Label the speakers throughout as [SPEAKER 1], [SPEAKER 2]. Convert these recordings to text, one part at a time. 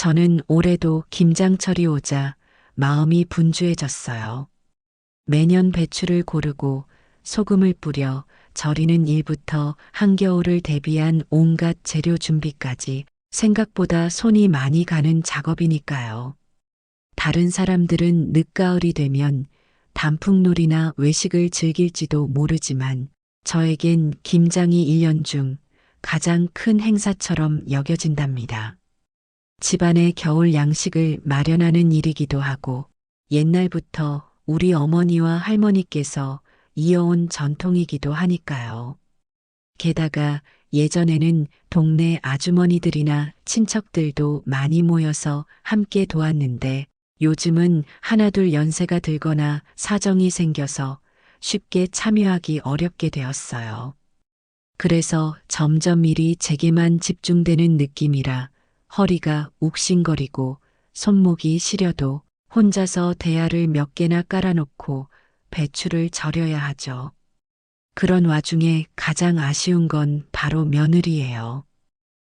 [SPEAKER 1] 저는 올해도 김장철이 오자 마음이 분주해졌어요. 매년 배추를 고르고 소금을 뿌려 절이는 일부터 한겨울을 대비한 온갖 재료 준비까지 생각보다 손이 많이 가는 작업이니까요. 다른 사람들은 늦가을이 되면 단풍놀이나 외식을 즐길지도 모르지만 저에겐 김장이 1년 중 가장 큰 행사처럼 여겨진답니다. 집안의 겨울 양식을 마련하는 일이기도 하고 옛날부터 우리 어머니와 할머니께서 이어온 전통이기도 하니까요. 게다가 예전에는 동네 아주머니들이나 친척들도 많이 모여서 함께 도왔는데 요즘은 하나둘 연세가 들거나 사정이 생겨서 쉽게 참여하기 어렵게 되었어요. 그래서 점점 일이 제게만 집중되는 느낌이라 허리가 욱신거리고 손목이 시려도 혼자서 대야를 몇 개나 깔아놓고 배추를 절여야 하죠. 그런 와중에 가장 아쉬운 건 바로 며느리예요.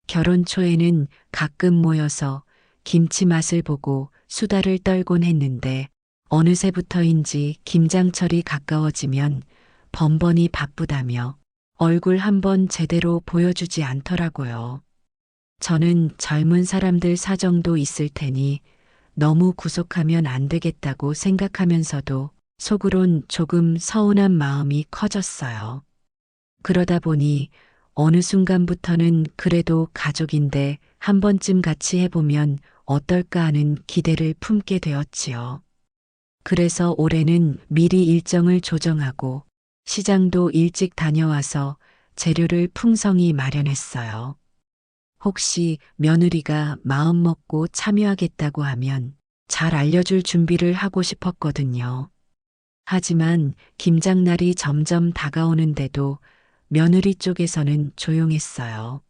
[SPEAKER 1] 결혼 초에는 가끔 모여서 김치 맛을 보고 수다를 떨곤 했는데 어느새부터인지 김장철이 가까워지면 번번이 바쁘다며 얼굴 한번 제대로 보여주지 않더라고요. 저는 젊은 사람들 사정도 있을 테니 너무 구속하면 안 되겠다고 생각하면서도 속으론 조금 서운한 마음이 커졌어요. 그러다 보니 어느 순간부터는 그래도 가족인데 한 번쯤 같이 해보면 어떨까 하는 기대를 품게 되었지요. 그래서 올해는 미리 일정을 조정하고 시장도 일찍 다녀와서 재료를 풍성히 마련했어요. 혹시 며느리가 마음 먹고 참여하겠다고 하면 잘 알려줄 준비를 하고 싶었거든요. 하지만 김장날이 점점 다가오는데도 며느리 쪽에서는 조용했어요.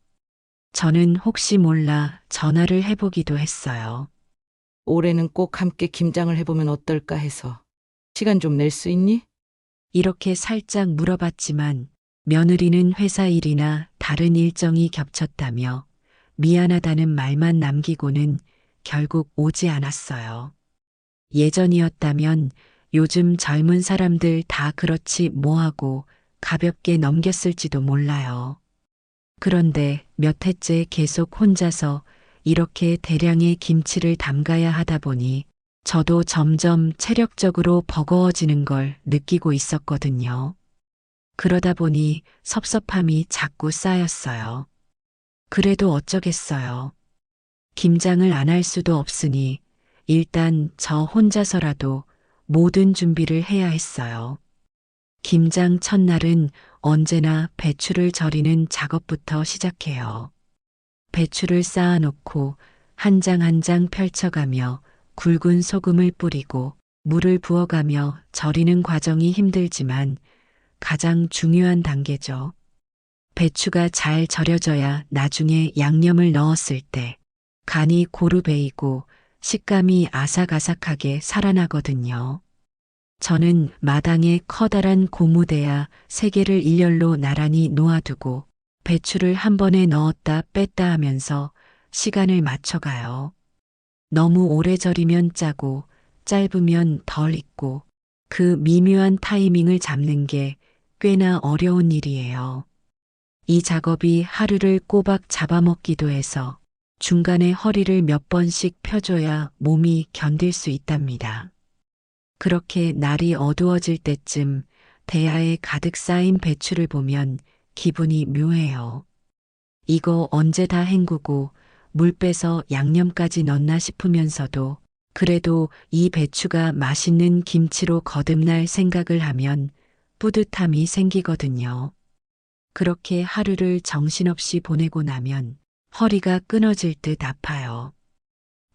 [SPEAKER 1] 저는 혹시 몰라 전화를 해보기도 했어요.
[SPEAKER 2] 올해는 꼭 함께 김장을 해보면 어떨까 해서. 시간 좀 낼 수 있니?
[SPEAKER 1] 이렇게 살짝 물어봤지만 며느리는 회사 일이나 다른 일정이 겹쳤다며 미안하다는 말만 남기고는 결국 오지 않았어요. 예전이었다면 요즘 젊은 사람들 다 그렇지 뭐하고 가볍게 넘겼을지도 몰라요. 그런데 몇 해째 계속 혼자서 이렇게 대량의 김치를 담가야 하다 보니 저도 점점 체력적으로 버거워지는 걸 느끼고 있었거든요. 그러다 보니 섭섭함이 자꾸 쌓였어요. 그래도 어쩌겠어요. 김장을 안 할 수도 없으니 일단 저 혼자서라도 모든 준비를 해야 했어요. 김장 첫날은 언제나 배추를 절이는 작업부터 시작해요. 배추를 쌓아놓고 한 장 한 장 펼쳐가며 굵은 소금을 뿌리고 물을 부어가며 절이는 과정이 힘들지만 가장 중요한 단계죠. 배추가 잘 절여져야 나중에 양념을 넣었을 때 간이 고루 배이고 식감이 아삭아삭하게 살아나거든요. 저는 마당에 커다란 고무대야 3개를 일렬로 나란히 놓아두고 배추를 한 번에 넣었다 뺐다 하면서 시간을 맞춰가요. 너무 오래 절이면 짜고 짧으면 덜 익고 그 미묘한 타이밍을 잡는 게 꽤나 어려운 일이에요. 이 작업이 하루를 꼬박 잡아먹기도 해서 중간에 허리를 몇 번씩 펴줘야 몸이 견딜 수 있답니다. 그렇게 날이 어두워질 때쯤 대야에 가득 쌓인 배추를 보면 기분이 묘해요. 이거 언제 다 헹구고 물 빼서 양념까지 넣나 싶으면서도 그래도 이 배추가 맛있는 김치로 거듭날 생각을 하면 뿌듯함이 생기거든요. 그렇게 하루를 정신없이 보내고 나면 허리가 끊어질 듯 아파요.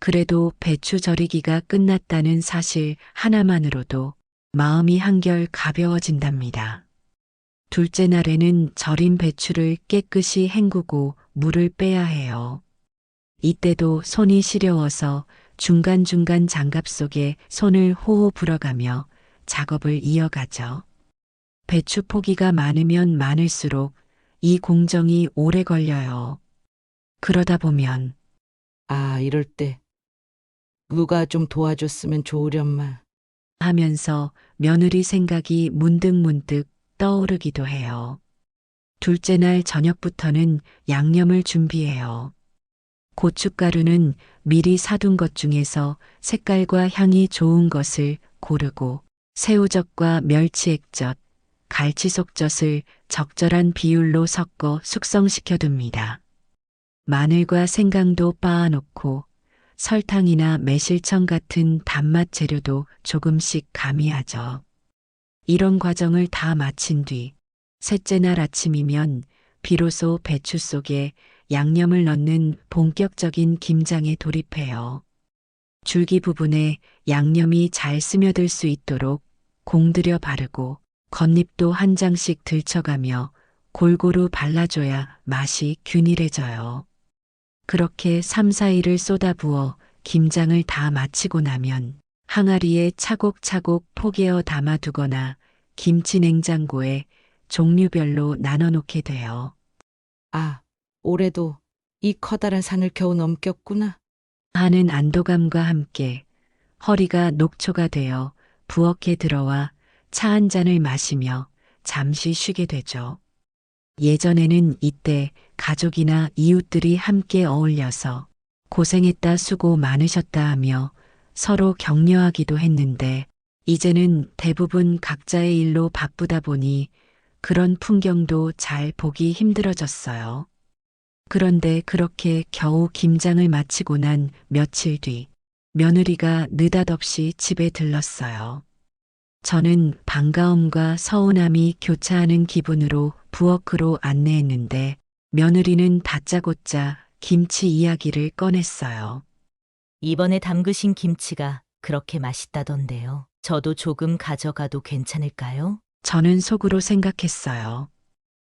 [SPEAKER 1] 그래도 배추 절이기가 끝났다는 사실 하나만으로도 마음이 한결 가벼워진답니다. 둘째 날에는 절인 배추를 깨끗이 헹구고 물을 빼야 해요. 이때도 손이 시려워서 중간중간 장갑 속에 손을 호호 불어가며 작업을 이어가죠. 배추 포기가 많으면 많을수록 이 공정이 오래 걸려요. 그러다 보면
[SPEAKER 2] 아, 이럴 때 누가 좀 도와줬으면 좋으련만.
[SPEAKER 1] 하면서 며느리 생각이 문득문득 떠오르기도 해요. 둘째 날 저녁부터는 양념을 준비해요. 고춧가루는 미리 사둔 것 중에서 색깔과 향이 좋은 것을 고르고 새우젓과 멸치액젓, 갈치속젓을 적절한 비율로 섞어 숙성시켜 둡니다. 마늘과 생강도 빻아놓고 설탕이나 매실청 같은 단맛 재료도 조금씩 가미하죠. 이런 과정을 다 마친 뒤 셋째 날 아침이면 비로소 배추 속에 양념을 넣는 본격적인 김장에 돌입해요. 줄기 부분에 양념이 잘 스며들 수 있도록 공들여 바르고 겉잎도 한 장씩 들쳐가며 골고루 발라줘야 맛이 균일해져요. 그렇게 3, 4일을 쏟아부어 김장을 다 마치고 나면 항아리에 차곡차곡 포개어 담아두거나 김치 냉장고에 종류별로 나눠 놓게 돼요.
[SPEAKER 2] 아, 올해도 이 커다란 산을 겨우 넘겼구나.
[SPEAKER 1] 하는 안도감과 함께 허리가 녹초가 되어 부엌에 들어와 차 한 잔을 마시며 잠시 쉬게 되죠. 예전에는 이때 가족이나 이웃들이 함께 어울려서 고생했다 수고 많으셨다 하며 서로 격려하기도 했는데 이제는 대부분 각자의 일로 바쁘다 보니 그런 풍경도 잘 보기 힘들어졌어요. 그런데 그렇게 겨우 김장을 마치고 난 며칠 뒤 며느리가 느닷없이 집에 들렀어요. 저는 반가움과 서운함이 교차하는 기분으로 부엌으로 안내했는데 며느리는 다짜고짜 김치 이야기를 꺼냈어요.
[SPEAKER 3] 이번에 담그신 김치가 그렇게 맛있다던데요. 저도 조금 가져가도 괜찮을까요?
[SPEAKER 1] 저는 속으로 생각했어요.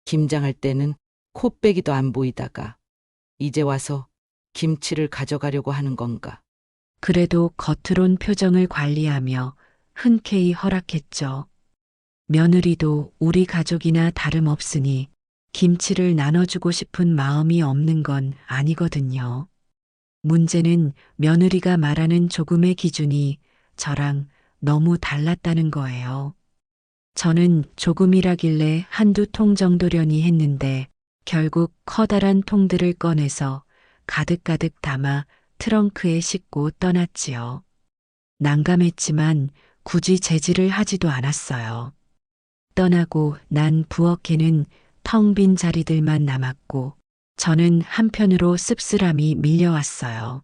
[SPEAKER 2] 김장할 때는 코빼기도 안 보이다가 이제 와서 김치를 가져가려고 하는 건가?
[SPEAKER 1] 그래도 겉으론 표정을 관리하며 흔쾌히 허락했죠. 며느리도 우리 가족이나 다름없으니 김치를 나눠주고 싶은 마음이 없는 건 아니거든요. 문제는 며느리가 말하는 조금의 기준이 저랑 너무 달랐다는 거예요. 저는 조금이라길래 한두 통 정도려니 했는데 결국 커다란 통들을 꺼내서 가득가득 담아 트렁크에 싣고 떠났지요. 난감했지만 굳이 제지를 하지도 않았어요. 떠나고 난 부엌에는 텅 빈 자리들만 남았고 저는 한편으로 씁쓸함이 밀려왔어요.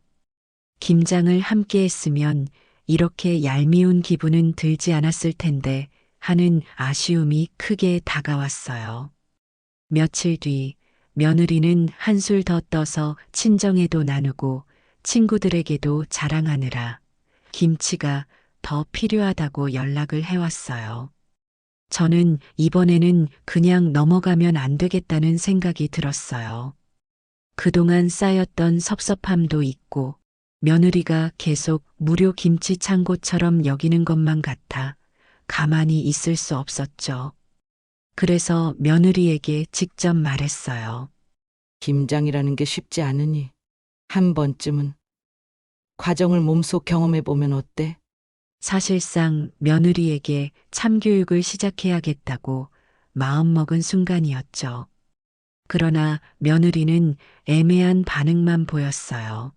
[SPEAKER 1] 김장을 함께 했으면 이렇게 얄미운 기분은 들지 않았을 텐데 하는 아쉬움이 크게 다가왔어요. 며칠 뒤 며느리는 한술 더 떠서 친정에도 나누고 친구들에게도 자랑하느라 김치가 더 필요하다고 연락을 해왔어요. 저는 이번에는 그냥 넘어가면 안 되겠다는 생각이 들었어요. 그동안 쌓였던 섭섭함도 있고 며느리가 계속 무료 김치 창고처럼 여기는 것만 같아 가만히 있을 수 없었죠. 그래서 며느리에게 직접 말했어요.
[SPEAKER 2] 김장이라는 게 쉽지 않으니 한 번쯤은 과정을 몸소 경험해 보면 어때?
[SPEAKER 1] 사실상 며느리에게 참교육을 시작해야겠다고 마음먹은 순간이었죠. 그러나 며느리는 애매한 반응만 보였어요.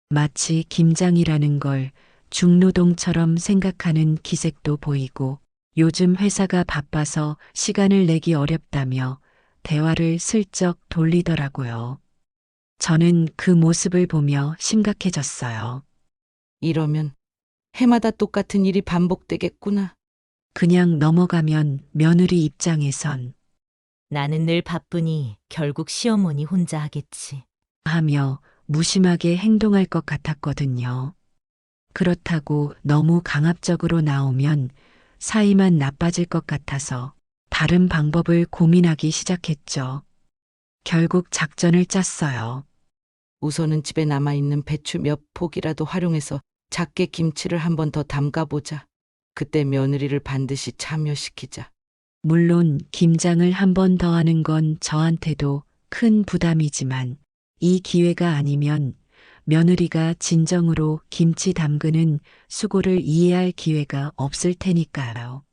[SPEAKER 1] 마치 김장이라는 걸 중노동처럼 생각하는 기색도 보이고 요즘 회사가 바빠서 시간을 내기 어렵다며 대화를 슬쩍 돌리더라고요. 저는 그 모습을 보며 심각해졌어요.
[SPEAKER 2] 이러면 해마다 똑같은 일이 반복되겠구나.
[SPEAKER 1] 그냥 넘어가면 며느리 입장에선
[SPEAKER 3] 나는 늘 바쁘니 결국 시어머니 혼자 하겠지.
[SPEAKER 1] 하며 무심하게 행동할 것 같았거든요. 그렇다고 너무 강압적으로 나오면 사이만 나빠질 것 같아서 다른 방법을 고민하기 시작했죠. 결국 작전을 짰어요.
[SPEAKER 2] 우선은 집에 남아있는 배추 몇 폭이라도 활용해서 작게 김치를 한 번 더 담가보자. 그때 며느리를 반드시 참여시키자.
[SPEAKER 1] 물론 김장을 한 번 더 하는 건 저한테도 큰 부담이지만 이 기회가 아니면 며느리가 진정으로 김치 담그는 수고를 이해할 기회가 없을 테니까요.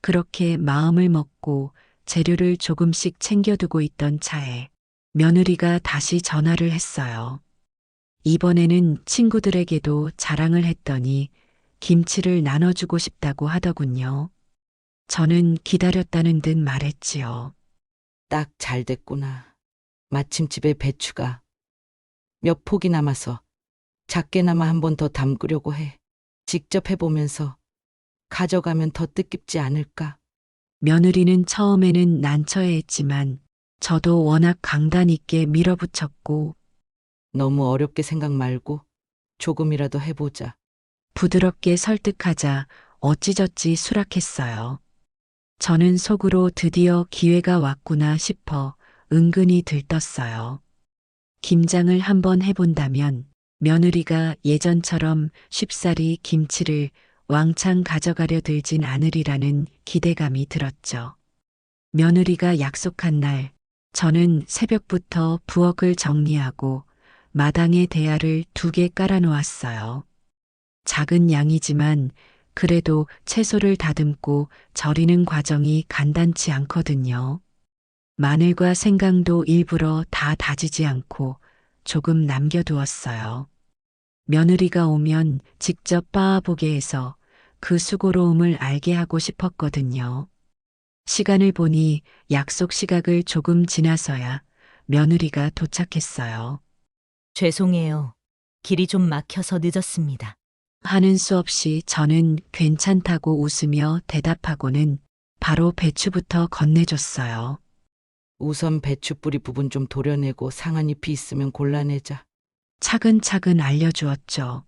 [SPEAKER 1] 그렇게 마음을 먹고 재료를 조금씩 챙겨두고 있던 차에 며느리가 다시 전화를 했어요. 이번에는 친구들에게도 자랑을 했더니 김치를 나눠주고 싶다고 하더군요. 저는 기다렸다는 듯 말했지요.
[SPEAKER 2] 딱 잘 됐구나. 마침 집에 배추가 몇 폭이 남아서 작게나마 한 번 더 담그려고 해. 직접 해보면서 가져가면 더 뜻깊지 않을까?
[SPEAKER 1] 며느리는 처음에는 난처해했지만 저도 워낙 강단 있게 밀어붙였고
[SPEAKER 2] 너무 어렵게 생각 말고 조금이라도 해보자.
[SPEAKER 1] 부드럽게 설득하자 어찌저찌 수락했어요. 저는 속으로 드디어 기회가 왔구나 싶어 은근히 들떴어요. 김장을 한번 해본다면 며느리가 예전처럼 쉽사리 김치를 왕창 가져가려 들진 않으리라는 기대감이 들었죠. 며느리가 약속한 날, 저는 새벽부터 부엌을 정리하고 마당에 대야를 2개 깔아놓았어요. 작은 양이지만 그래도 채소를 다듬고 절이는 과정이 간단치 않거든요. 마늘과 생강도 일부러 다 다지지 않고 조금 남겨두었어요. 며느리가 오면 직접 빻아보게 해서 그 수고로움을 알게 하고 싶었거든요. 시간을 보니 약속 시각을 조금 지나서야 며느리가 도착했어요.
[SPEAKER 3] 죄송해요. 길이 좀 막혀서 늦었습니다.
[SPEAKER 1] 하는 수 없이 저는 괜찮다고 웃으며 대답하고는 바로 배추부터 건네줬어요.
[SPEAKER 2] 우선 배추 뿌리 부분 좀 도려내고 상한 잎이 있으면 골라내자.
[SPEAKER 1] 차근차근 알려주었죠.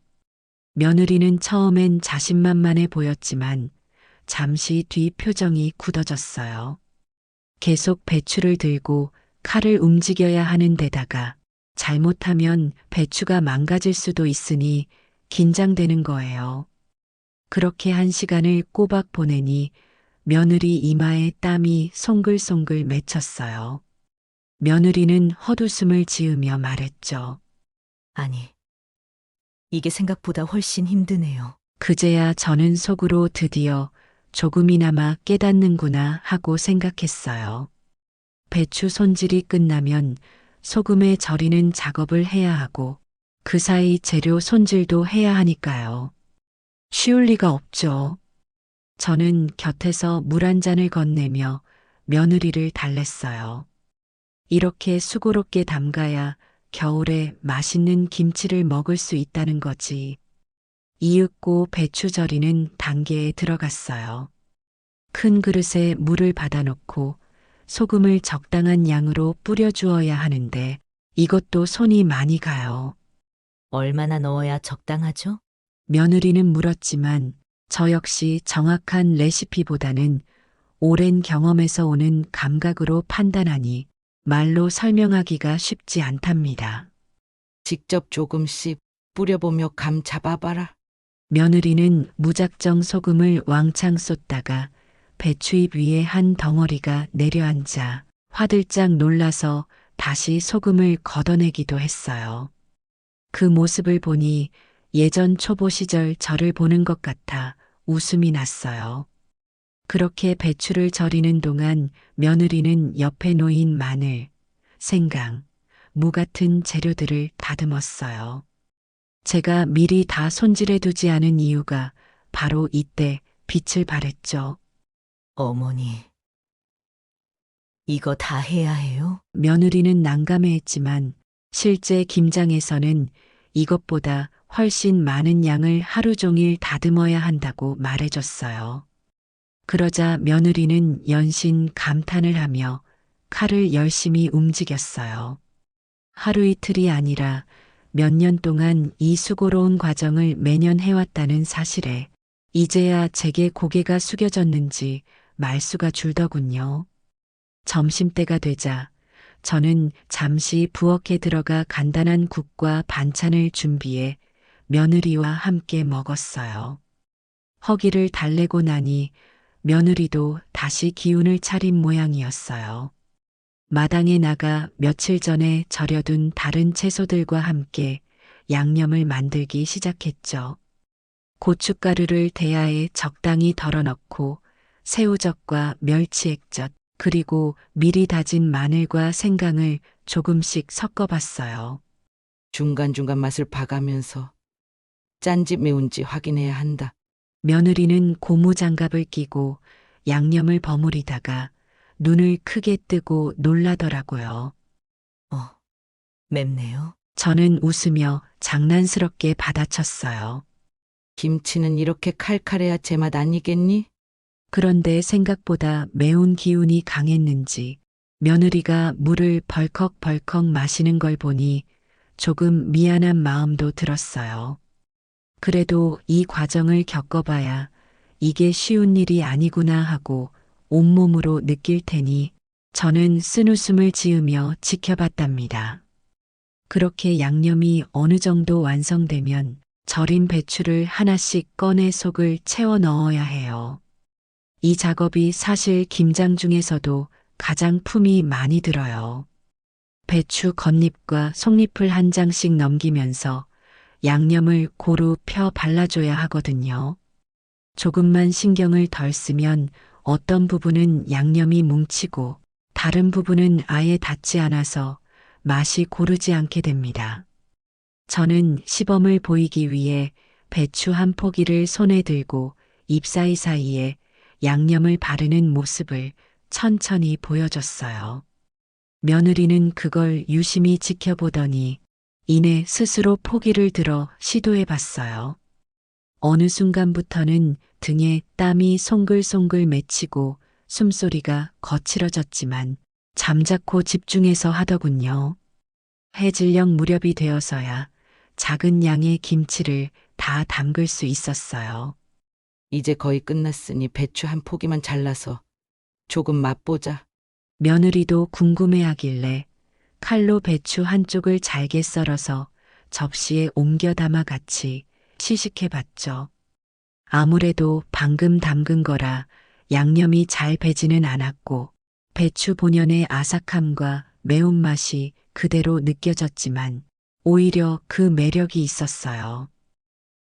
[SPEAKER 1] 며느리는 처음엔 자신만만해 보였지만 잠시 뒤 표정이 굳어졌어요. 계속 배추를 들고 칼을 움직여야 하는 데다가 잘못하면 배추가 망가질 수도 있으니 긴장되는 거예요. 그렇게 1시간을 꼬박 보내니 며느리 이마에 땀이 송글송글 맺혔어요. 며느리는 헛웃음을 지으며 말했죠.
[SPEAKER 3] 아니, 이게 생각보다 훨씬 힘드네요.
[SPEAKER 1] 그제야 저는 속으로 드디어 조금이나마 깨닫는구나 하고 생각했어요. 배추 손질이 끝나면 소금에 절이는 작업을 해야 하고 그 사이 재료 손질도 해야 하니까요. 쉬울 리가 없죠. 저는 곁에서 물 한 잔을 건네며 며느리를 달랬어요. 이렇게 수고롭게 담가야 겨울에 맛있는 김치를 먹을 수 있다는 거지. 이윽고 배추 절이는 단계에 들어갔어요. 큰 그릇에 물을 받아놓고 소금을 적당한 양으로 뿌려주어야 하는데 이것도 손이 많이 가요.
[SPEAKER 3] 얼마나 넣어야 적당하죠?
[SPEAKER 1] 며느리는 물었지만 저 역시 정확한 레시피보다는 오랜 경험에서 오는 감각으로 판단하니 말로 설명하기가 쉽지 않답니다.
[SPEAKER 2] 직접 조금씩 뿌려보며 감 잡아봐라.
[SPEAKER 1] 며느리는 무작정 소금을 왕창 쏟다가 배추잎 위에 한 덩어리가 내려앉아 화들짝 놀라서 다시 소금을 걷어내기도 했어요. 그 모습을 보니 예전 초보 시절 저를 보는 것 같아 웃음이 났어요. 그렇게 배추를 절이는 동안 며느리는 옆에 놓인 마늘, 생강, 무 같은 재료들을 다듬었어요. 제가 미리 다 손질해 두지 않은 이유가 바로 이때 빛을 발했죠.
[SPEAKER 3] 어머니, 이거 다 해야 해요?
[SPEAKER 1] 며느리는 난감해했지만 실제 김장에서는 이것보다 훨씬 많은 양을 하루 종일 다듬어야 한다고 말해줬어요. 그러자 며느리는 연신 감탄을 하며 칼을 열심히 움직였어요. 하루 이틀이 아니라 몇 년 동안 이 수고로운 과정을 매년 해왔다는 사실에 이제야 제게 고개가 숙여졌는지 말수가 줄더군요. 점심때가 되자 저는 잠시 부엌에 들어가 간단한 국과 반찬을 준비해 며느리와 함께 먹었어요. 허기를 달래고 나니 며느리도 다시 기운을 차린 모양이었어요. 마당에 나가 며칠 전에 절여둔 다른 채소들과 함께 양념을 만들기 시작했죠. 고춧가루를 대야에 적당히 덜어 넣고 새우젓과 멸치액젓, 그리고 미리 다진 마늘과 생강을 조금씩 섞어봤어요.
[SPEAKER 2] 중간중간 맛을 봐가면서 짠지 매운지 확인해야 한다.
[SPEAKER 1] 며느리는 고무장갑을 끼고 양념을 버무리다가 눈을 크게 뜨고 놀라더라고요.
[SPEAKER 3] 맵네요.
[SPEAKER 1] 저는 웃으며 장난스럽게 받아쳤어요.
[SPEAKER 2] 김치는 이렇게 칼칼해야 제맛 아니겠니?
[SPEAKER 1] 그런데 생각보다 매운 기운이 강했는지 며느리가 물을 벌컥벌컥 마시는 걸 보니 조금 미안한 마음도 들었어요. 그래도 이 과정을 겪어봐야 이게 쉬운 일이 아니구나 하고 온몸으로 느낄 테니 저는 쓴웃음을 지으며 지켜봤답니다. 그렇게 양념이 어느 정도 완성되면 절인 배추를 하나씩 꺼내 속을 채워 넣어야 해요. 이 작업이 사실 김장 중에서도 가장 품이 많이 들어요. 배추 겉잎과 속잎을 한 장씩 넘기면서 양념을 고루 펴 발라줘야 하거든요. 조금만 신경을 덜 쓰면 어떤 부분은 양념이 뭉치고 다른 부분은 아예 닿지 않아서 맛이 고르지 않게 됩니다. 저는 시범을 보이기 위해 배추 한 포기를 손에 들고 잎 사이사이에 양념을 바르는 모습을 천천히 보여줬어요. 며느리는 그걸 유심히 지켜보더니 이내 스스로 포기를 들어 시도해 봤어요. 어느 순간부터는 등에 땀이 송글송글 맺히고 숨소리가 거칠어졌지만 잠자코 집중해서 하더군요. 해질녘 무렵이 되어서야 작은 양의 김치를 다 담글 수 있었어요.
[SPEAKER 2] 이제 거의 끝났으니 배추 한 포기만 잘라서 조금 맛보자.
[SPEAKER 1] 며느리도 궁금해하길래 칼로 배추 한쪽을 잘게 썰어서 접시에 옮겨 담아 같이 시식해 봤죠. 아무래도 방금 담근 거라 양념이 잘 배지는 않았고 배추 본연의 아삭함과 매운맛이 그대로 느껴졌지만 오히려 그 매력이 있었어요.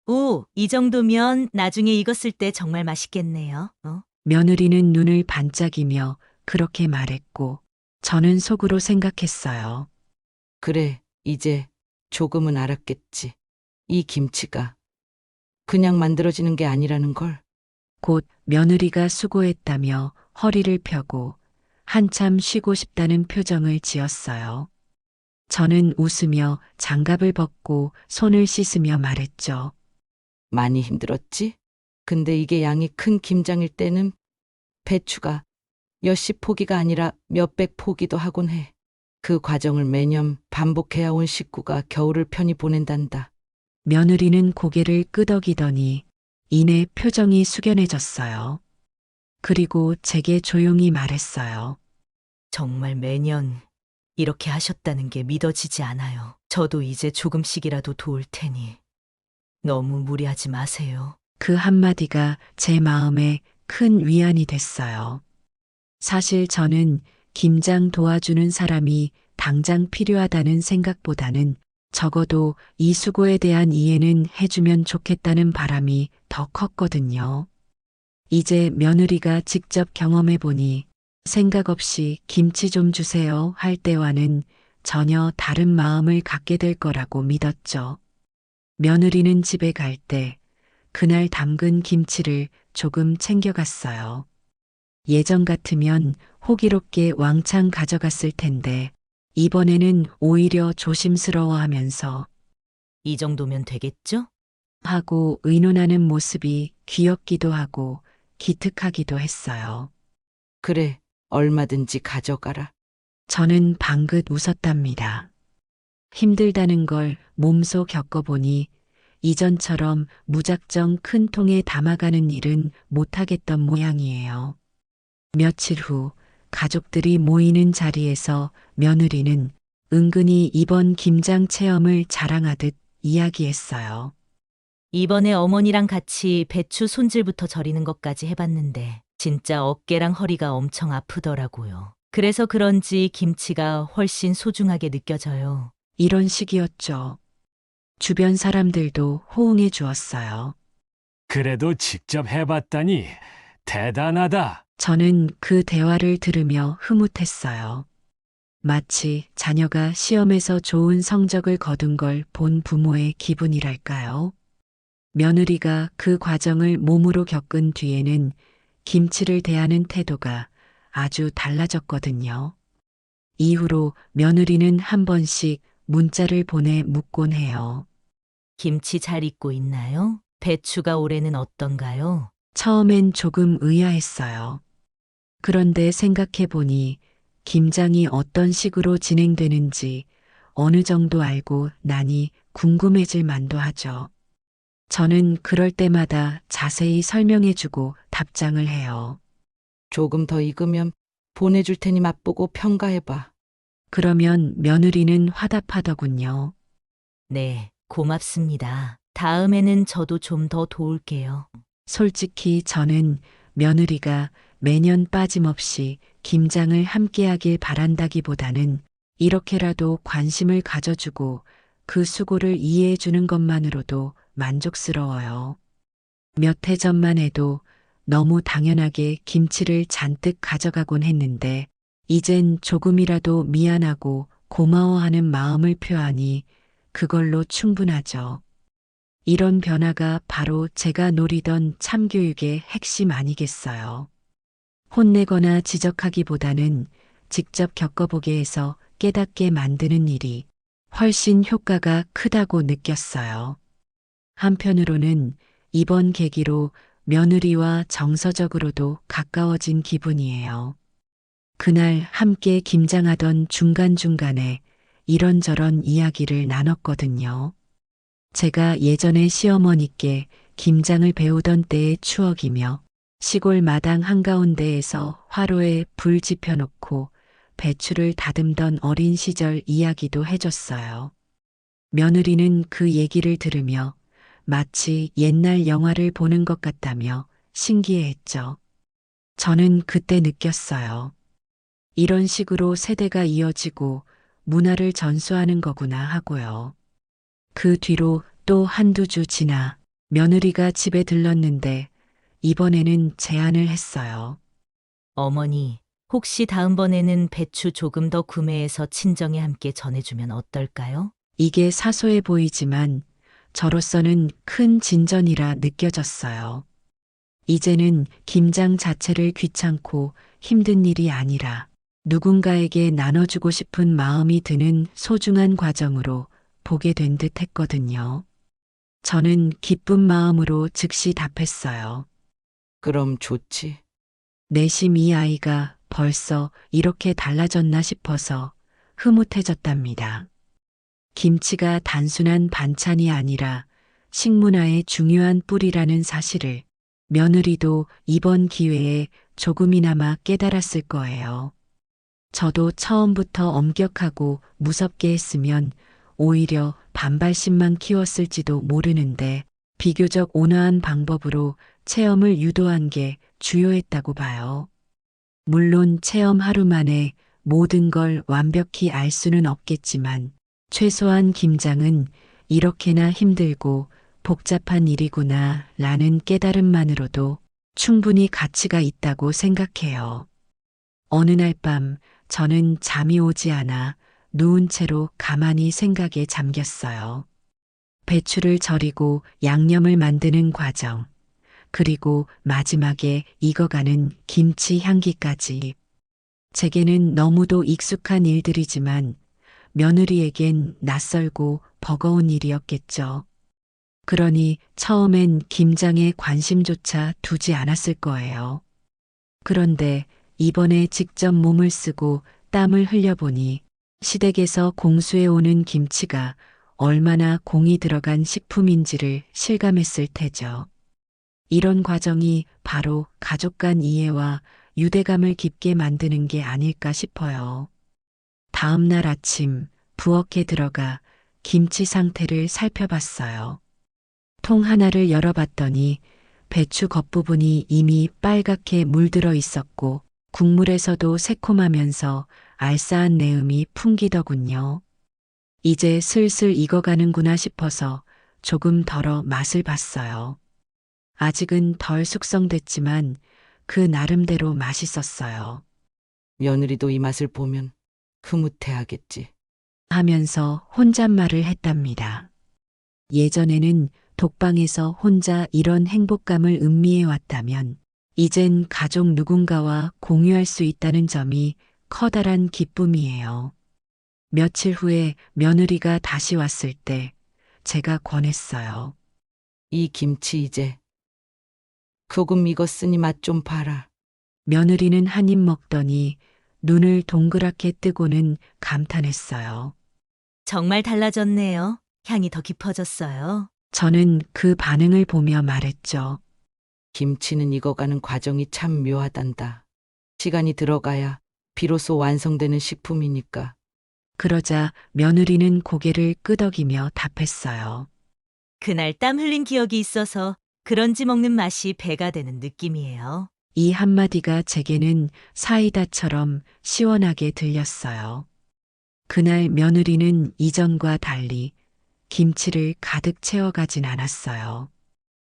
[SPEAKER 3] 오, 이 정도면 나중에 익었을 때 정말 맛있겠네요.
[SPEAKER 1] 며느리는 눈을 반짝이며 그렇게 말했고 저는 속으로 생각했어요.
[SPEAKER 2] 그래, 이제 조금은 알았겠지. 이 김치가 그냥 만들어지는 게 아니라는 걸.
[SPEAKER 1] 곧 며느리가 수고했다며 허리를 펴고 한참 쉬고 싶다는 표정을 지었어요. 저는 웃으며 장갑을 벗고 손을 씻으며 말했죠.
[SPEAKER 2] 많이 힘들었지? 근데 이게 양이 큰 김장일 때는 배추가 몇십 포기가 아니라 몇백 포기도 하곤 해. 그 과정을 매년 반복해야 온 식구가 겨울을 편히 보낸단다.
[SPEAKER 1] 며느리는 고개를 끄덕이더니 이내 표정이 숙연해졌어요. 그리고 제게 조용히 말했어요.
[SPEAKER 3] 정말 매년 이렇게 하셨다는 게 믿어지지 않아요. 저도 이제 조금씩이라도 도울 테니 너무 무리하지 마세요.
[SPEAKER 1] 그 한마디가 제 마음에 큰 위안이 됐어요. 사실 저는 김장 도와주는 사람이 당장 필요하다는 생각보다는 적어도 이 수고에 대한 이해는 해주면 좋겠다는 바람이 더 컸거든요. 이제 며느리가 직접 경험해 보니 생각 없이 김치 좀 주세요 할 때와는 전혀 다른 마음을 갖게 될 거라고 믿었죠. 며느리는 집에 갈 때 그날 담근 김치를 조금 챙겨갔어요. 예전 같으면 호기롭게 왕창 가져갔을 텐데 이번에는 오히려 조심스러워하면서
[SPEAKER 3] 이 정도면 되겠죠?
[SPEAKER 1] 하고 의논하는 모습이 귀엽기도 하고 기특하기도 했어요.
[SPEAKER 2] 그래, 얼마든지 가져가라.
[SPEAKER 1] 저는 방긋 웃었답니다. 힘들다는 걸 몸소 겪어보니 이전처럼 무작정 큰 통에 담아가는 일은 못하겠던 모양이에요. 며칠 후 가족들이 모이는 자리에서 며느리는 은근히 이번 김장 체험을 자랑하듯 이야기했어요.
[SPEAKER 3] 이번에 어머니랑 같이 배추 손질부터 절이는 것까지 해봤는데 진짜 어깨랑 허리가 엄청 아프더라고요. 그래서 그런지 김치가 훨씬 소중하게 느껴져요.
[SPEAKER 1] 이런 식이었죠. 주변 사람들도 호응해 주었어요.
[SPEAKER 4] 그래도 직접 해봤다니 대단하다.
[SPEAKER 1] 저는 그 대화를 들으며 흐뭇했어요. 마치 자녀가 시험에서 좋은 성적을 거둔 걸 본 부모의 기분이랄까요? 며느리가 그 과정을 몸으로 겪은 뒤에는 김치를 대하는 태도가 아주 달라졌거든요. 이후로 며느리는 한 번씩 문자를 보내 묻곤 해요.
[SPEAKER 3] 김치 잘 익고 있나요? 배추가 올해는 어떤가요?
[SPEAKER 1] 처음엔 조금 의아했어요. 그런데 생각해 보니 김장이 어떤 식으로 진행되는지 어느 정도 알고 나니 궁금해질 만도 하죠. 저는 그럴 때마다 자세히 설명해 주고 답장을 해요.
[SPEAKER 2] 조금 더 익으면 보내줄 테니 맛보고 평가해봐.
[SPEAKER 1] 그러면 며느리는 화답하더군요.
[SPEAKER 3] 네, 고맙습니다. 다음에는 저도 좀 더 도울게요.
[SPEAKER 1] 솔직히 저는 며느리가 매년 빠짐없이 김장을 함께하길 바란다기보다는 이렇게라도 관심을 가져주고 그 수고를 이해해 주는 것만으로도 만족스러워요. 몇 해 전만 해도 너무 당연하게 김치를 잔뜩 가져가곤 했는데 이젠 조금이라도 미안하고 고마워하는 마음을 표하니 그걸로 충분하죠. 이런 변화가 바로 제가 노리던 참교육의 핵심 아니겠어요. 혼내거나 지적하기보다는 직접 겪어보게 해서 깨닫게 만드는 일이 훨씬 효과가 크다고 느꼈어요. 한편으로는 이번 계기로 며느리와 정서적으로도 가까워진 기분이에요. 그날 함께 김장하던 중간중간에 이런저런 이야기를 나눴거든요. 제가 예전에 시어머니께 김장을 배우던 때의 추억이며 시골 마당 한가운데에서 화로에 불 지펴놓고 배추를 다듬던 어린 시절 이야기도 해줬어요. 며느리는 그 얘기를 들으며 마치 옛날 영화를 보는 것 같다며 신기해했죠. 저는 그때 느꼈어요. 이런 식으로 세대가 이어지고 문화를 전수하는 거구나 하고요. 그 뒤로 또 한두 주 지나 며느리가 집에 들렀는데 이번에는 제안을 했어요.
[SPEAKER 3] 어머니, 혹시 다음번에는 배추 조금 더 구매해서 친정에 함께 전해주면 어떨까요?
[SPEAKER 1] 이게 사소해 보이지만 저로서는 큰 진전이라 느껴졌어요. 이제는 김장 자체를 귀찮고 힘든 일이 아니라 누군가에게 나눠주고 싶은 마음이 드는 소중한 과정으로 보게 된 듯 했거든요. 저는 기쁜 마음으로 즉시 답했어요.
[SPEAKER 2] 그럼 좋지.
[SPEAKER 1] 내심 이 아이가 벌써 이렇게 달라졌나 싶어서 흐뭇해졌답니다. 김치가 단순한 반찬이 아니라 식문화의 중요한 뿌리라는 사실을 며느리도 이번 기회에 조금이나마 깨달았을 거예요. 저도 처음부터 엄격하고 무섭게 했으면 오히려 반발심만 키웠을지도 모르는데 비교적 온화한 방법으로 체험을 유도한 게 주요했다고 봐요. 물론 체험 하루 만에 모든 걸 완벽히 알 수는 없겠지만 최소한 김장은 이렇게나 힘들고 복잡한 일이구나 라는 깨달음만으로도 충분히 가치가 있다고 생각해요. 어느 날 밤 저는 잠이 오지 않아 누운 채로 가만히 생각에 잠겼어요. 배추를 절이고 양념을 만드는 과정, 그리고 마지막에 익어가는 김치 향기까지. 제게는 너무도 익숙한 일들이지만 며느리에겐 낯설고 버거운 일이었겠죠. 그러니 처음엔 김장에 관심조차 두지 않았을 거예요. 그런데 이번에 직접 몸을 쓰고 땀을 흘려보니 시댁에서 공수해오는 김치가 얼마나 공이 들어간 식품인지를 실감했을 테죠. 이런 과정이 바로 가족 간 이해와 유대감을 깊게 만드는 게 아닐까 싶어요. 다음 날 아침 부엌에 들어가 김치 상태를 살펴봤어요. 통 하나를 열어봤더니 배추 겉부분이 이미 빨갛게 물들어 있었고 국물에서도 새콤하면서 알싸한 내음이 풍기더군요. 이제 슬슬 익어가는구나 싶어서 조금 덜어 맛을 봤어요. 아직은 덜 숙성됐지만 그 나름대로 맛있었어요.
[SPEAKER 2] 며느리도 이 맛을 보면 흐뭇해하겠지.
[SPEAKER 1] 하면서 혼잣말을 했답니다. 예전에는 독방에서 혼자 이런 행복감을 음미해 왔다면 이젠 가족 누군가와 공유할 수 있다는 점이 커다란 기쁨이에요. 며칠 후에 며느리가 다시 왔을 때 제가 권했어요.
[SPEAKER 2] 이 김치 이제 소금 익었으니 맛 좀 봐라.
[SPEAKER 1] 며느리는 한 입 먹더니 눈을 동그랗게 뜨고는 감탄했어요.
[SPEAKER 3] 정말 달라졌네요. 향이 더 깊어졌어요.
[SPEAKER 1] 저는 그 반응을 보며 말했죠.
[SPEAKER 2] 김치는 익어가는 과정이 참 묘하단다. 시간이 들어가야 비로소 완성되는 식품이니까.
[SPEAKER 1] 그러자 며느리는 고개를 끄덕이며 답했어요.
[SPEAKER 3] 그날 땀 흘린 기억이 있어서 그런지 먹는 맛이 배가 되는 느낌이에요.
[SPEAKER 1] 이 한마디가 제게는 사이다처럼 시원하게 들렸어요. 그날 며느리는 이전과 달리 김치를 가득 채워가진 않았어요.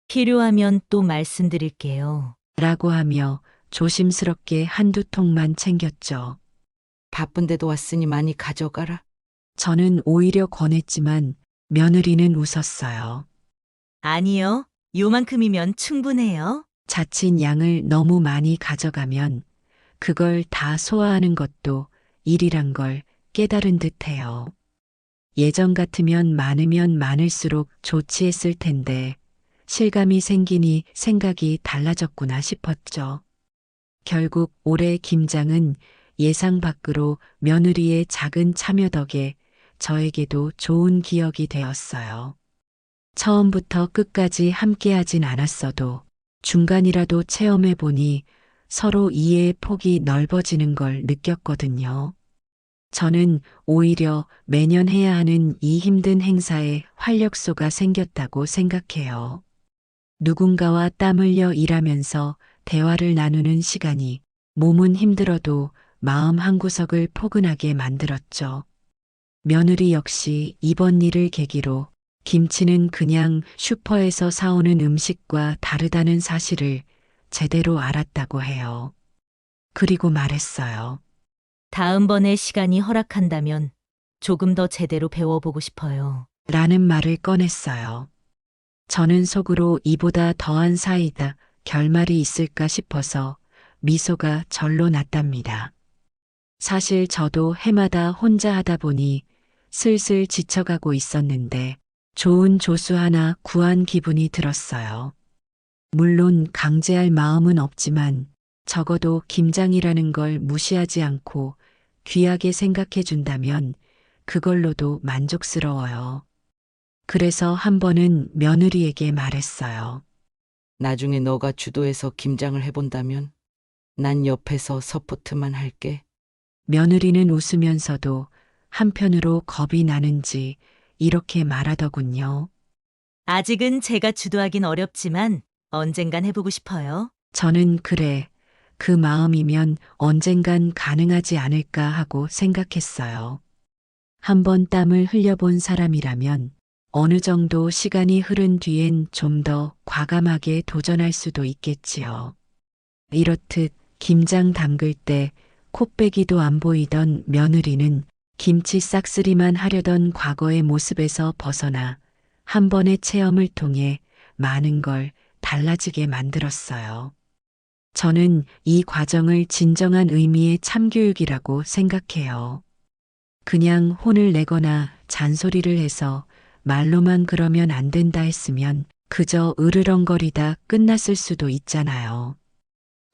[SPEAKER 3] 필요하면 또 말씀드릴게요.
[SPEAKER 1] 라고 하며 조심스럽게 한두 통만 챙겼죠.
[SPEAKER 2] 바쁜데도 왔으니 많이 가져가라.
[SPEAKER 1] 저는 오히려 권했지만 며느리는 웃었어요.
[SPEAKER 3] 아니요. 요만큼이면 충분해요.
[SPEAKER 1] 자칫 양을 너무 많이 가져가면 그걸 다 소화하는 것도 일이란 걸 깨달은 듯해요. 예전 같으면 많으면 많을수록 좋지 했을 텐데 실감이 생기니 생각이 달라졌구나 싶었죠. 결국 올해 김장은 예상 밖으로 며느리의 작은 참여 덕에 저에게도 좋은 기억이 되었어요. 처음부터 끝까지 함께하진 않았어도 중간이라도 체험해 보니 서로 이해의 폭이 넓어지는 걸 느꼈거든요. 저는 오히려 매년 해야 하는 이 힘든 행사에 활력소가 생겼다고 생각해요. 누군가와 땀 흘려 일하면서 대화를 나누는 시간이 몸은 힘들어도 마음 한구석을 포근하게 만들었죠. 며느리 역시 이번 일을 계기로 김치는 그냥 슈퍼에서 사오는 음식과 다르다는 사실을 제대로 알았다고 해요. 그리고 말했어요.
[SPEAKER 3] 다음번에 시간이 허락한다면 조금 더 제대로 배워보고 싶어요.
[SPEAKER 1] 라는 말을 꺼냈어요. 저는 속으로 이보다 더한 사이다 결말이 있을까 싶어서 미소가 절로 났답니다. 사실 저도 해마다 혼자 하다 보니 슬슬 지쳐가고 있었는데 좋은 조수 하나 구한 기분이 들었어요. 물론 강제할 마음은 없지만 적어도 김장이라는 걸 무시하지 않고 귀하게 생각해 준다면 그걸로도 만족스러워요. 그래서 한 번은 며느리에게 말했어요.
[SPEAKER 2] 나중에 너가 주도해서 김장을 해본다면 난 옆에서 서포트만 할게.
[SPEAKER 1] 며느리는 웃으면서도 한편으로 겁이 나는지 이렇게 말하더군요.
[SPEAKER 3] 아직은 제가 주도하긴 어렵지만 언젠간 해보고 싶어요.
[SPEAKER 1] 저는 그래, 그 마음이면 언젠간 가능하지 않을까 하고 생각했어요. 한번 땀을 흘려본 사람이라면 어느 정도 시간이 흐른 뒤엔 좀 더 과감하게 도전할 수도 있겠지요. 이렇듯 김장 담글 때 콧배기도 안 보이던 며느리는 김치 싹쓸이만 하려던 과거의 모습에서 벗어나 한 번의 체험을 통해 많은 걸 달라지게 만들었어요. 저는 이 과정을 진정한 의미의 참교육이라고 생각해요. 그냥 혼을 내거나 잔소리를 해서 말로만 그러면 안 된다 했으면 그저 으르렁거리다 끝났을 수도 있잖아요.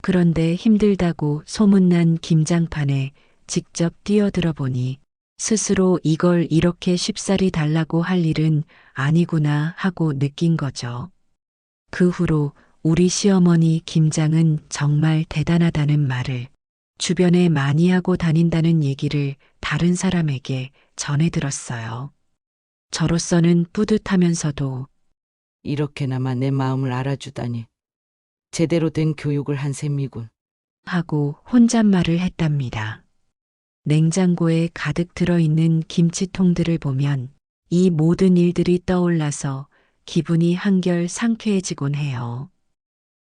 [SPEAKER 1] 그런데 힘들다고 소문난 김장판에 직접 뛰어들어 보니 스스로 이걸 이렇게 쉽사리 달라고 할 일은 아니구나 하고 느낀 거죠. 그 후로 우리 시어머니 김장은 정말 대단하다는 말을 주변에 많이 하고 다닌다는 얘기를 다른 사람에게 전해 들었어요. 저로서는 뿌듯하면서도
[SPEAKER 2] 이렇게나마 내 마음을 알아주다니. 제대로 된 교육을 한 셈이군.
[SPEAKER 1] 하고 혼잣말을 했답니다. 냉장고에 가득 들어있는 김치통들을 보면 이 모든 일들이 떠올라서 기분이 한결 상쾌해지곤 해요.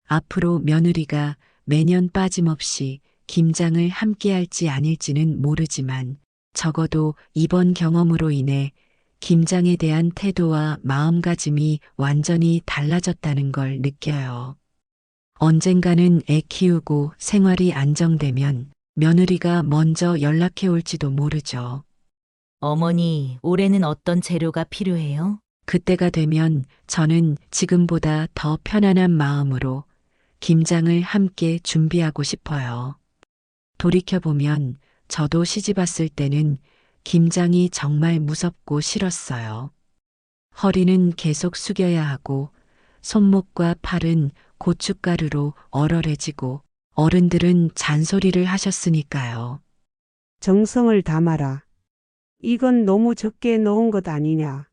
[SPEAKER 1] 앞으로 며느리가 매년 빠짐없이 김장을 함께 할지 아닐지는 모르지만 적어도 이번 경험으로 인해 김장에 대한 태도와 마음가짐이 완전히 달라졌다는 걸 느껴요. 언젠가는 애 키우고 생활이 안정되면 며느리가 먼저 연락해 올지도 모르죠.
[SPEAKER 3] 어머니, 올해는 어떤 재료가 필요해요?
[SPEAKER 1] 그때가 되면 저는 지금보다 더 편안한 마음으로 김장을 함께 준비하고 싶어요. 돌이켜보면 저도 시집 왔을 때는 김장이 정말 무섭고 싫었어요. 허리는 계속 숙여야 하고 손목과 팔은 고춧가루로 얼얼해지고 어른들은 잔소리를 하셨으니까요.
[SPEAKER 5] 정성을 담아라. 이건 너무 적게 넣은 것 아니냐.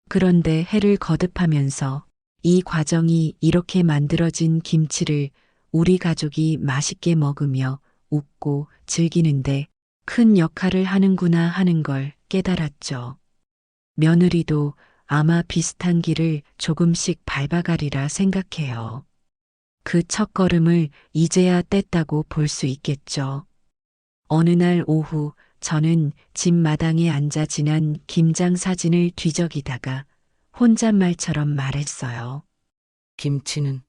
[SPEAKER 1] 그런데 해를 거듭하면서 이 과정이 이렇게 만들어진 김치를 우리 가족이 맛있게 먹으며 웃고 즐기는데 큰 역할을 하는구나 하는 걸 깨달았죠. 며느리도 아마 비슷한 길을 조금씩 밟아가리라 생각해요. 그 첫걸음을 이제야 뗐다고 볼 수 있겠죠. 어느 날 오후 저는 집 마당에 앉아 지난 김장 사진을 뒤적이다가 혼잣말처럼 말했어요.
[SPEAKER 2] 김치는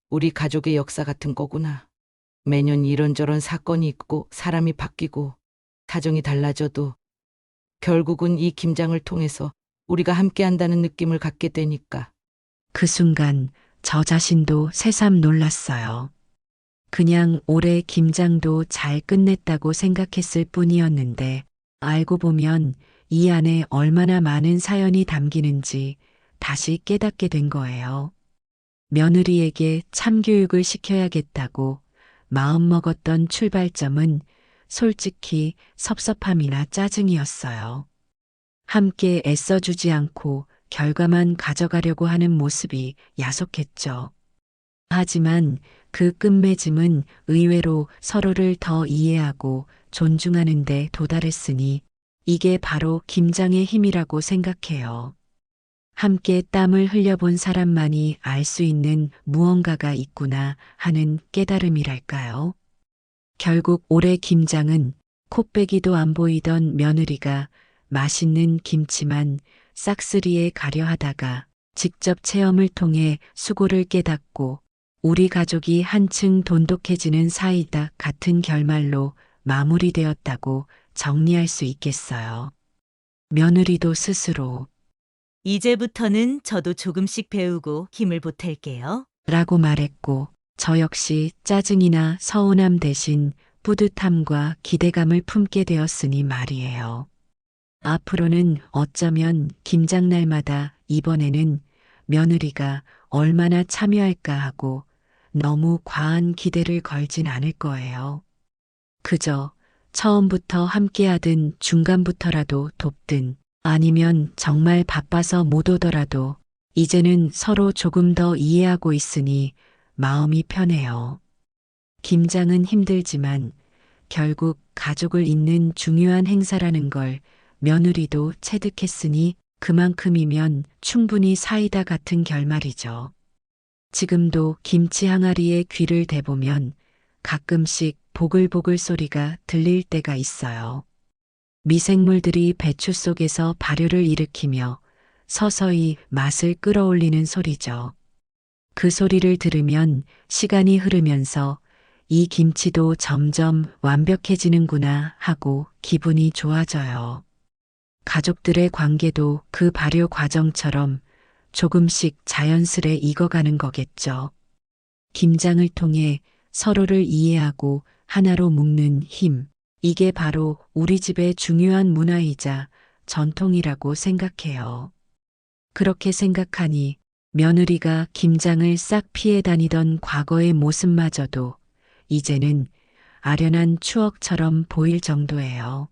[SPEAKER 2] 우리 가족의 역사 같은 거구나. 매년 이런저런 사건이 있고 사람이 바뀌고 사정이 달라져도 결국은 이 김장을 통해서 우리가 함께 한다는 느낌을 갖게 되니까.
[SPEAKER 1] 그 순간 저 자신도 새삼 놀랐어요. 그냥 올해 김장도 잘 끝냈다고 생각했을 뿐이었는데 알고 보면 이 안에 얼마나 많은 사연이 담기는지 다시 깨닫게 된 거예요. 며느리에게 참교육을 시켜야겠다고 마음먹었던 출발점은 솔직히 섭섭함이나 짜증이었어요. 함께 애써주지 않고 결과만 가져가려고 하는 모습이 야속했죠. 하지만 그 끝맺음은 의외로 서로를 더 이해하고 존중하는 데 도달했으니 이게 바로 김장의 힘이라고 생각해요. 함께 땀을 흘려본 사람만이 알 수 있는 무언가가 있구나 하는 깨달음이랄까요. 결국 올해 김장은 코빼기도 안 보이던 며느리가 맛있는 김치만 싹쓸이에 가려 하다가 직접 체험을 통해 수고를 깨닫고 우리 가족이 한층 돈독해지는 사이다 같은 결말로 마무리되었다고 정리할 수 있겠어요. 며느리도 스스로
[SPEAKER 3] 이제부터는 저도 조금씩 배우고 힘을 보탤게요.
[SPEAKER 1] 라고 말했고 저 역시 짜증이나 서운함 대신 뿌듯함과 기대감을 품게 되었으니 말이에요. 앞으로는 어쩌면 김장날마다 이번에는 며느리가 얼마나 참여할까 하고 너무 과한 기대를 걸진 않을 거예요. 그저 처음부터 함께하든 중간부터라도 돕든 아니면 정말 바빠서 못 오더라도 이제는 서로 조금 더 이해하고 있으니 마음이 편해요. 김장은 힘들지만 결국 가족을 잇는 중요한 행사라는 걸 며느리도 체득했으니 그만큼이면 충분히 사이다 같은 결말이죠. 지금도 김치 항아리에 귀를 대보면 가끔씩 보글보글 소리가 들릴 때가 있어요. 미생물들이 배추 속에서 발효를 일으키며 서서히 맛을 끌어올리는 소리죠. 그 소리를 들으면 시간이 흐르면서 이 김치도 점점 완벽해지는구나 하고 기분이 좋아져요. 가족들의 관계도 그 발효 과정처럼 조금씩 자연스레 익어가는 거겠죠. 김장을 통해 서로를 이해하고 하나로 묶는 힘. 이게 바로 우리 집의 중요한 문화이자 전통이라고 생각해요. 그렇게 생각하니 며느리가 김장을 싹 피해 다니던 과거의 모습마저도 이제는 아련한 추억처럼 보일 정도예요.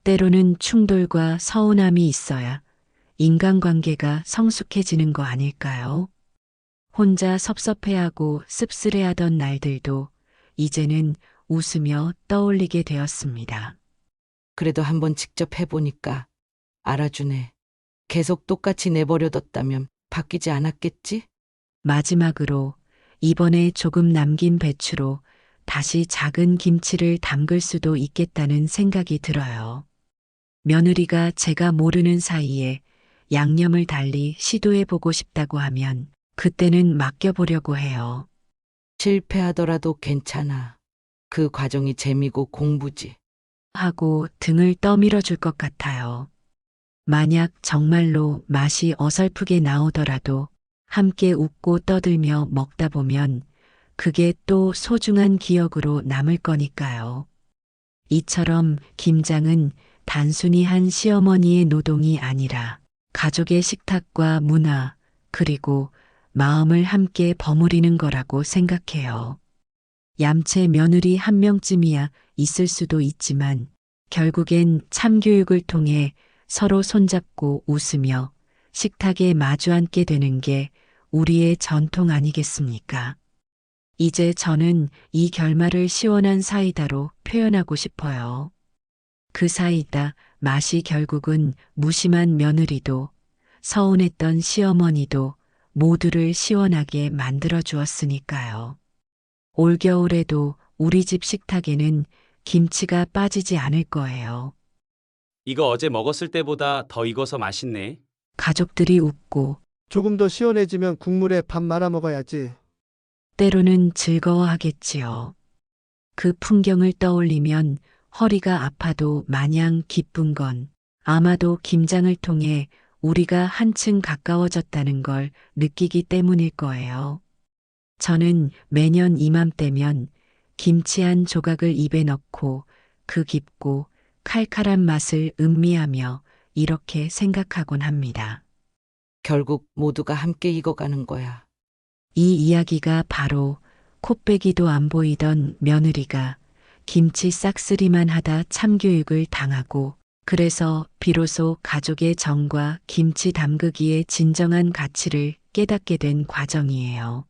[SPEAKER 1] 때로는 충돌과 서운함이 있어야 인간관계가 성숙해지는 거 아닐까요? 혼자 섭섭해하고 씁쓸해하던 날들도 이제는 웃으며 떠올리게 되었습니다.
[SPEAKER 2] 그래도 한번 직접 해보니까 알아주네. 계속 똑같이 내버려뒀다면 바뀌지 않았겠지?
[SPEAKER 1] 마지막으로 이번에 조금 남긴 배추로 다시 작은 김치를 담글 수도 있겠다는 생각이 들어요. 며느리가 제가 모르는 사이에 양념을 달리 시도해보고 싶다고 하면 그때는 맡겨보려고 해요.
[SPEAKER 2] 실패하더라도 괜찮아. 그 과정이 재미고 공부지.
[SPEAKER 1] 하고 등을 떠밀어 줄 것 같아요. 만약 정말로 맛이 어설프게 나오더라도 함께 웃고 떠들며 먹다 보면 그게 또 소중한 기억으로 남을 거니까요. 이처럼 김장은 단순히 한 시어머니의 노동이 아니라 가족의 식탁과 문화, 그리고 마음을 함께 버무리는 거라고 생각해요. 얌체 며느리 한 명쯤이야 있을 수도 있지만 결국엔 참교육을 통해 서로 손잡고 웃으며 식탁에 마주 앉게 되는 게 우리의 전통 아니겠습니까? 이제 저는 이 결말을 시원한 사이다로 표현하고 싶어요. 그 사이다 맛이 결국은 무심한 며느리도 서운했던 시어머니도 모두를 시원하게 만들어 주었으니까요. 올겨울에도 우리 집 식탁에는 김치가 빠지지 않을 거예요.
[SPEAKER 6] 이거 어제 먹었을 때보다 더 익어서 맛있네.
[SPEAKER 1] 가족들이 웃고
[SPEAKER 7] 조금 더 시원해지면 국물에 밥 말아 먹어야지.
[SPEAKER 1] 때로는 즐거워하겠지요. 그 풍경을 떠올리면 허리가 아파도 마냥 기쁜 건 아마도 김장을 통해 우리가 한층 가까워졌다는 걸 느끼기 때문일 거예요. 저는 매년 이맘때면 김치 한 조각을 입에 넣고 그 깊고 칼칼한 맛을 음미하며 이렇게 생각하곤 합니다.
[SPEAKER 2] 결국 모두가 함께 익어가는 거야.
[SPEAKER 1] 이 이야기가 바로 콧배기도 안 보이던 며느리가 김치 싹쓸이만 하다 참교육을 당하고 그래서 비로소 가족의 정과 김치 담그기의 진정한 가치를 깨닫게 된 과정이에요.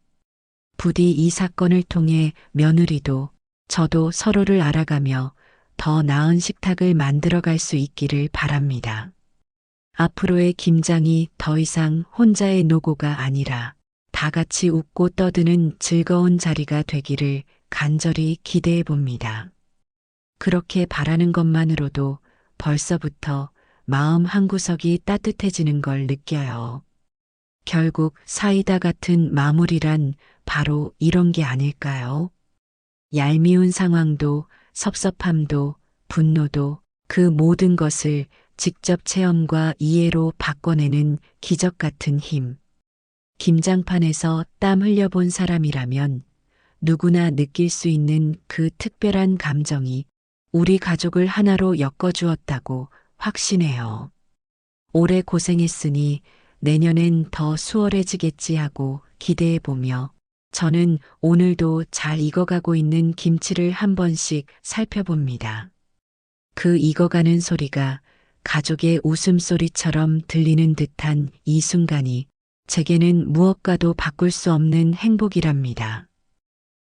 [SPEAKER 1] 부디 이 사건을 통해 며느리도 저도 서로를 알아가며 더 나은 식탁을 만들어갈 수 있기를 바랍니다. 앞으로의 김장이 더 이상 혼자의 노고가 아니라 다 같이 웃고 떠드는 즐거운 자리가 되기를 간절히 기대해 봅니다. 그렇게 바라는 것만으로도 벌써부터 마음 한구석이 따뜻해지는 걸 느껴요. 결국 사이다 같은 마무리란 바로 이런 게 아닐까요? 얄미운 상황도 섭섭함도 분노도 그 모든 것을 직접 체험과 이해로 바꿔내는 기적 같은 힘. 김장판에서 땀 흘려본 사람이라면 누구나 느낄 수 있는 그 특별한 감정이 우리 가족을 하나로 엮어주었다고 확신해요. 올해 고생했으니 내년엔 더 수월해지겠지 하고 기대해보며 저는 오늘도 잘 익어가고 있는 김치를 한 번씩 살펴봅니다. 그 익어가는 소리가 가족의 웃음소리처럼 들리는 듯한 이 순간이 제게는 무엇과도 바꿀 수 없는 행복이랍니다.